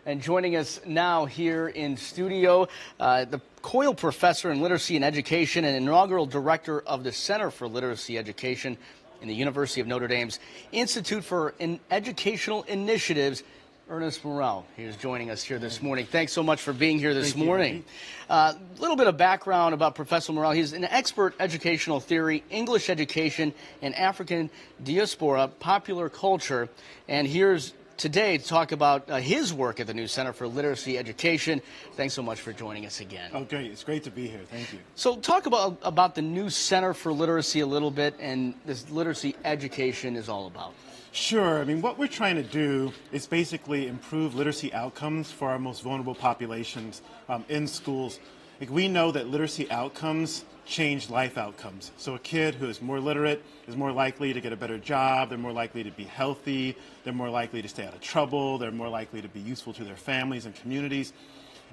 And joining us now here in studio, the Coyle Professor in Literacy and Education and inaugural Director of the Center for Literacy Education in the University of Notre Dame's Institute for Educational Initiatives, Ernest Morrell. He is joining us here this morning. Thanks so much for being here this morning. A little bit of background about Professor Morrell. He's an expert educational theory, English education, and African diaspora popular culture. And here's today to talk about his work at the new Center for Literacy Education. Thanks so much for joining us again. Oh, great. It's great to be here. Thank you. So talk about the new Center for Literacy a little bit and this literacy education is all about. Sure. I mean, what we're trying to do is basically improve literacy outcomes for our most vulnerable populations in schools. Like, we know that literacy outcomes change life outcomes. So a kid who is more literate is more likely to get a better job, they're more likely to be healthy, they're more likely to stay out of trouble, they're more likely to be useful to their families and communities.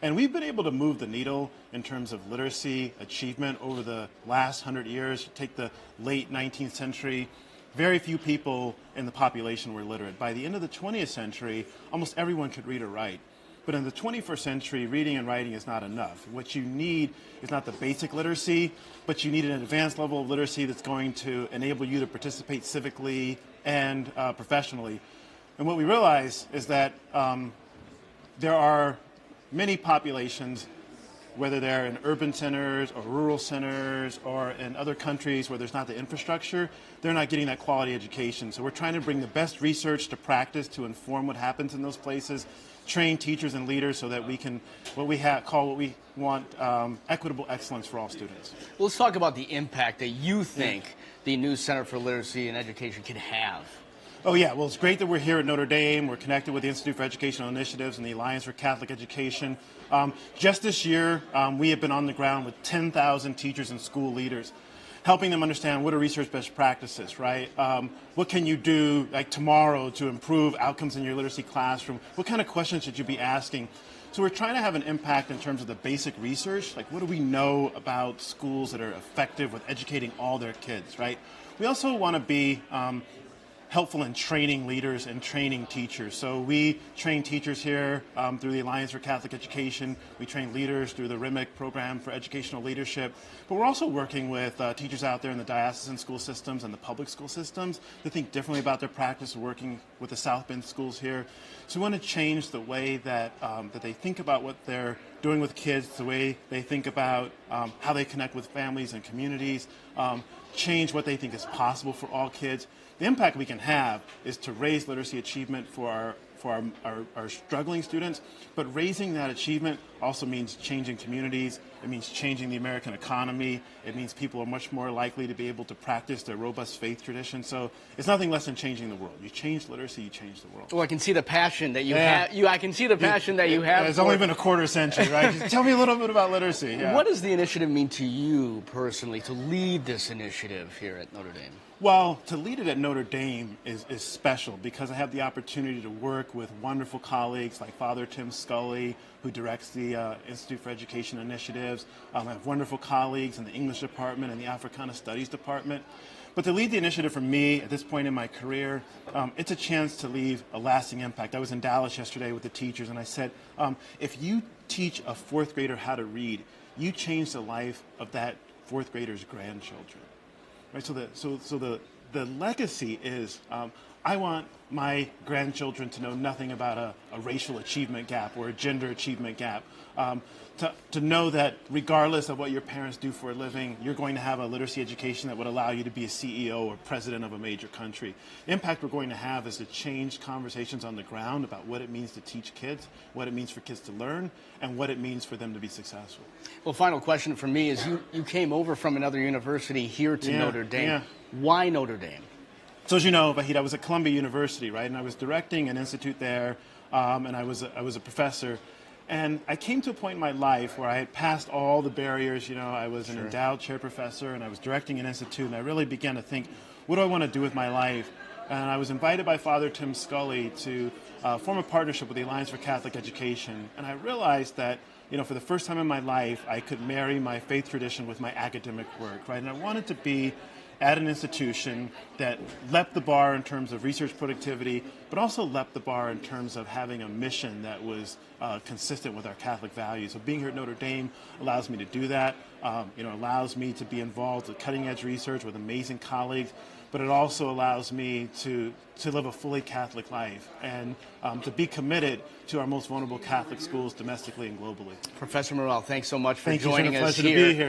And we've been able to move the needle in terms of literacy achievement over the last 100 years. Take the late 19th century, very few people in the population were literate. By the end of the 20th century, almost everyone could read or write. But in the 21st century, reading and writing is not enough. What you need is not the basic literacy, but you need an advanced level of literacy that's going to enable you to participate civically and professionally. And what we realize is that there are many populations, whether they're in urban centers or rural centers or in other countries where there's not the infrastructure, they're not getting that quality education. So we're trying to bring the best research to practice to inform what happens in those places, train teachers and leaders so that we can, what we want, equitable excellence for all students. Well, let's talk about the impact that you think the new Center for Literacy and Education can have. Oh yeah, well, it's great that we're here at Notre Dame. We're connected with the Institute for Educational Initiatives and the Alliance for Catholic Education. Just this year, we have been on the ground with 10,000 teachers and school leaders, helping them understand what are research best practices, right? What can you do like tomorrow to improve outcomes in your literacy classroom? What kind of questions should you be asking? So we're trying to have an impact in terms of the basic research, like what do we know about schools that are effective with educating all their kids, right? We also want to be helpful in training leaders and training teachers. So we train teachers here through the Alliance for Catholic Education. We train leaders through the RIMIC program for educational leadership. But we're also working with teachers out there in the diocesan school systems and the public school systems to think differently about their practice, working with the South Bend schools here. So we want to change the way that, that they think about what they're doing with kids, the way they think about how they connect with families and communities, change what they think is possible for all kids. The impact we can have is to raise literacy achievement for our struggling students, but raising that achievement also means changing communities. It means changing the American economy. It means people are much more likely to be able to practice their robust faith tradition. So it's nothing less than changing the world. You change literacy, you change the world. Well, I can see the passion that you have. I can see the passion that you have. It's only been a quarter century, right? Just tell me a little bit about literacy. Yeah. What does the initiative mean to you personally, to lead this initiative here at Notre Dame? Well, to lead it at Notre Dame is special because I have the opportunity to work with wonderful colleagues like Father Tim Scully, who directs the Institute for Education Initiatives. I have wonderful colleagues in the English department and the Africana Studies department. But to lead the initiative for me at this point in my career, it's a chance to leave a lasting impact. I was in Dallas yesterday with the teachers and I said, if you teach a fourth grader how to read, you change the life of that fourth grader's grandchildren. Right, so the legacy is I want my grandchildren to know nothing about a racial achievement gap or a gender achievement gap. To know that regardless of what your parents do for a living, you're going to have a literacy education that would allow you to be a CEO or president of a major country. The impact we're going to have is to change conversations on the ground about what it means to teach kids, what it means for kids to learn, and what it means for them to be successful. Well, final question for me is you came over from another university here to Notre Dame. Yeah. Why Notre Dame? So as you know, Vahid, I was at Columbia University, right? And I was directing an institute there, and I was a professor. And I came to a point in my life where I had passed all the barriers. You know, I was an endowed chair professor, and I was directing an institute, and I really began to think, what do I want to do with my life? And I was invited by Father Tim Scully to form a partnership with the Alliance for Catholic Education. And I realized that, you know, for the first time in my life, I could marry my faith tradition with my academic work, right? And I wanted to be at an institution that leapt the bar in terms of research productivity, but also leapt the bar in terms of having a mission that was consistent with our Catholic values. So being here at Notre Dame allows me to do that. Allows me to be involved with cutting-edge research with amazing colleagues, but it also allows me to live a fully Catholic life and to be committed to our most vulnerable Catholic schools domestically and globally. Professor Morrell, thanks so much for Thank you. joining It's been a us pleasure here. to be here.